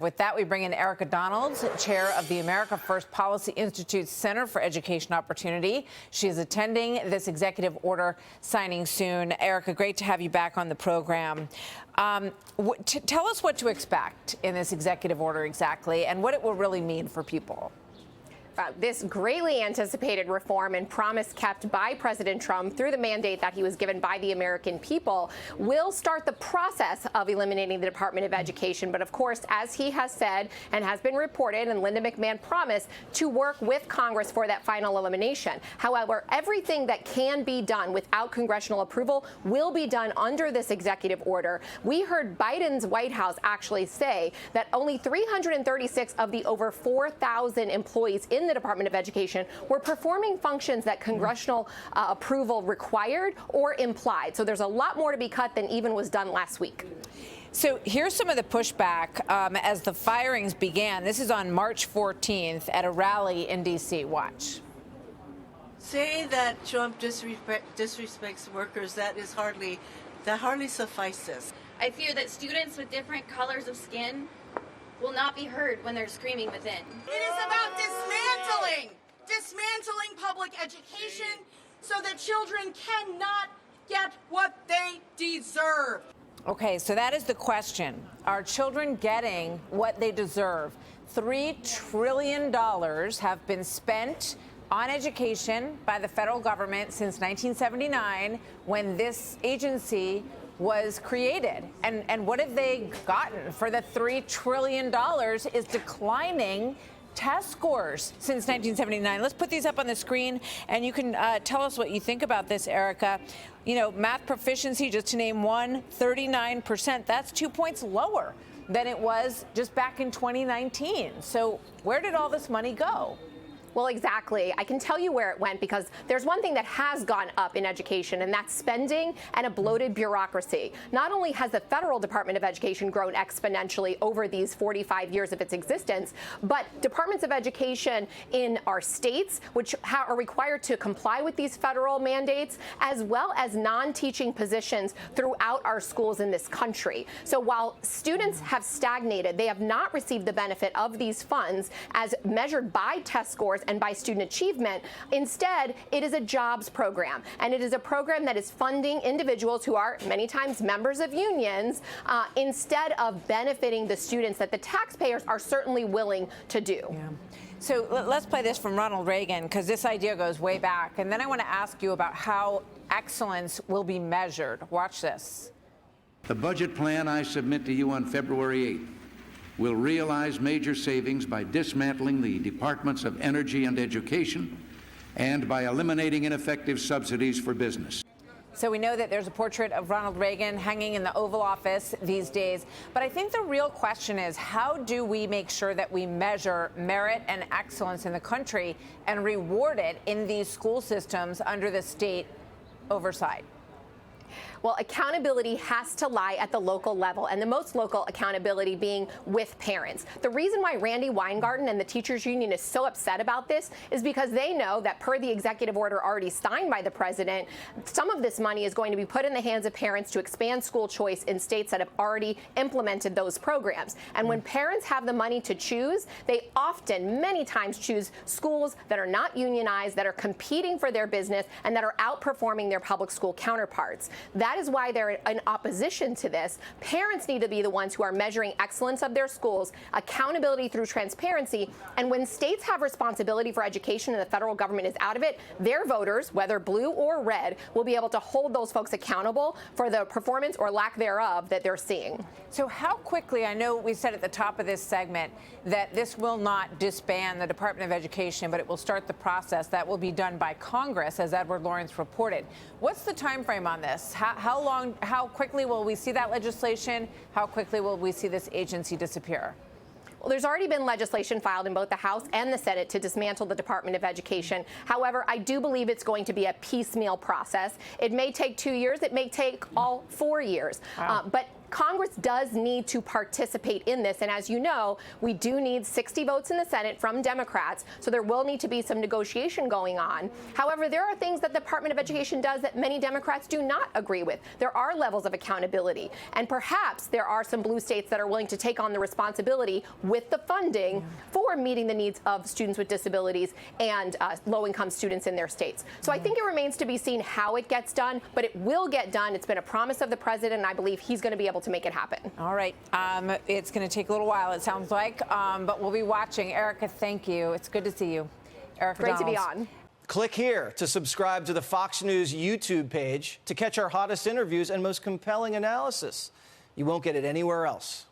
With that, we bring in Erika, chair of the America First Policy Institute's Center for Education Opportunity. She is attending this executive order signing soon. Erika, great to have you back on the program. Tell us what to expect in this executive order exactly and what it will really mean for people. This greatly anticipated reform and promise kept by President Trump through the mandate that he was given by the American people will start the process of eliminating the Department of Education. But of course, as he has said and has been reported, and Linda McMahon promised to work with Congress for that final elimination. However, everything that can be done without congressional approval will be done under this executive order. We heard Biden's White House actually say that only 336 of the over 4,000 employees in the Department of Education were performing functions that congressional approval required or implied. So there's a lot more to be cut than even was done last week. So here's some of the pushback as the firings began. This is on March 14th at a rally in D.C. Watch. Say that Trump disrespects workers, that hardly suffices. I fear that students with different colors of skin will not be heard when they're screaming within. It is about dismantling public education so that children cannot get what they deserve. Okay, so that is the question. Are children getting what they deserve? $3 trillion have been spent on education by the federal government since 1979, when this agency was created. And what have they gotten for the $3 trillion is declining test scores since 1979. Let's put these up on the screen, and you can tell us what you think about this, Erika. You know, math proficiency, just to name one, 39%. That's 2 points lower than it was just back in 2019. So where did all this money go? Well, exactly. I can tell you where it went, because there's one thing that has gone up in education, and that's spending and a bloated bureaucracy. Not only has the federal Department of Education grown exponentially over these 45 years of its existence, but departments of education in our states, which are required to comply with these federal mandates, as well as non-teaching positions throughout our schools in this country. So while students have stagnated, they have not received the benefit of these funds as measured by test scores and by student achievement. Instead, it is a jobs program, and it is a program that is funding individuals who are many times members of unions instead of benefiting the students that the taxpayers are certainly willing to do. Yeah. So let's play this from Ronald Reagan, because this idea goes way back. And then I want to ask you about how excellence will be measured. Watch this. The budget plan I submit to you on February 8th will realize major savings by dismantling the Departments of Energy and Education and by eliminating ineffective subsidies for business. So we know that there's a portrait of Ronald Reagan hanging in the Oval Office these days. But I think the real question is, how do we make sure that we measure merit and excellence in the country and reward it in these school systems under the state oversight? Well, accountability has to lie at the local level, and the most local accountability being with parents. The reason why Randy Weingarten and the teachers union is so upset about this is because they know that per the executive order already signed by the president, some of this money is going to be put in the hands of parents to expand school choice in states that have already implemented those programs. And when parents have the money to choose, they often, many times, choose schools that are not unionized, that are competing for their business, and that are outperforming their public school counterparts. That is why they're in opposition to this. Parents need to be the ones who are measuring excellence of their schools, accountability through transparency, and when states have responsibility for education and the federal government is out of it, their voters, whether blue or red, will be able to hold those folks accountable for the performance or lack thereof that they're seeing. So how quickly, I know we said at the top of this segment that this will not disband the Department of Education, but it will start the process that will be done by Congress, as Edward Lawrence reported. What's the time frame on this? How quickly will we see that legislation? How quickly will we see this agency disappear? Well, there's already been legislation filed in both the House and the Senate to dismantle the Department of Education. However, I do believe it's going to be a piecemeal process. It may take 2 years. It may take all 4 years. Wow. But Congress does need to participate in this. And as you know, we do need 60 votes in the Senate from Democrats. So there will need to be some negotiation going on. However, there are things that the Department of Education does that many Democrats do not agree with. There are levels of accountability. And perhaps there are some blue states that are willing to take on the responsibility with the funding for meeting the needs of students with disabilities and low-income students in their states. So I think it remains to be seen how it gets done, but it will get done. It's been a promise of the president, and I believe he's going to be able to make it happen. All right. It's going to take a little while, it sounds like, but we'll be watching. Erika, thank you. It's good to see you. Erika Great to be Donalds. on. Click here to subscribe to the Fox News YouTube page to catch our hottest interviews and most compelling analysis. You won't get it anywhere else.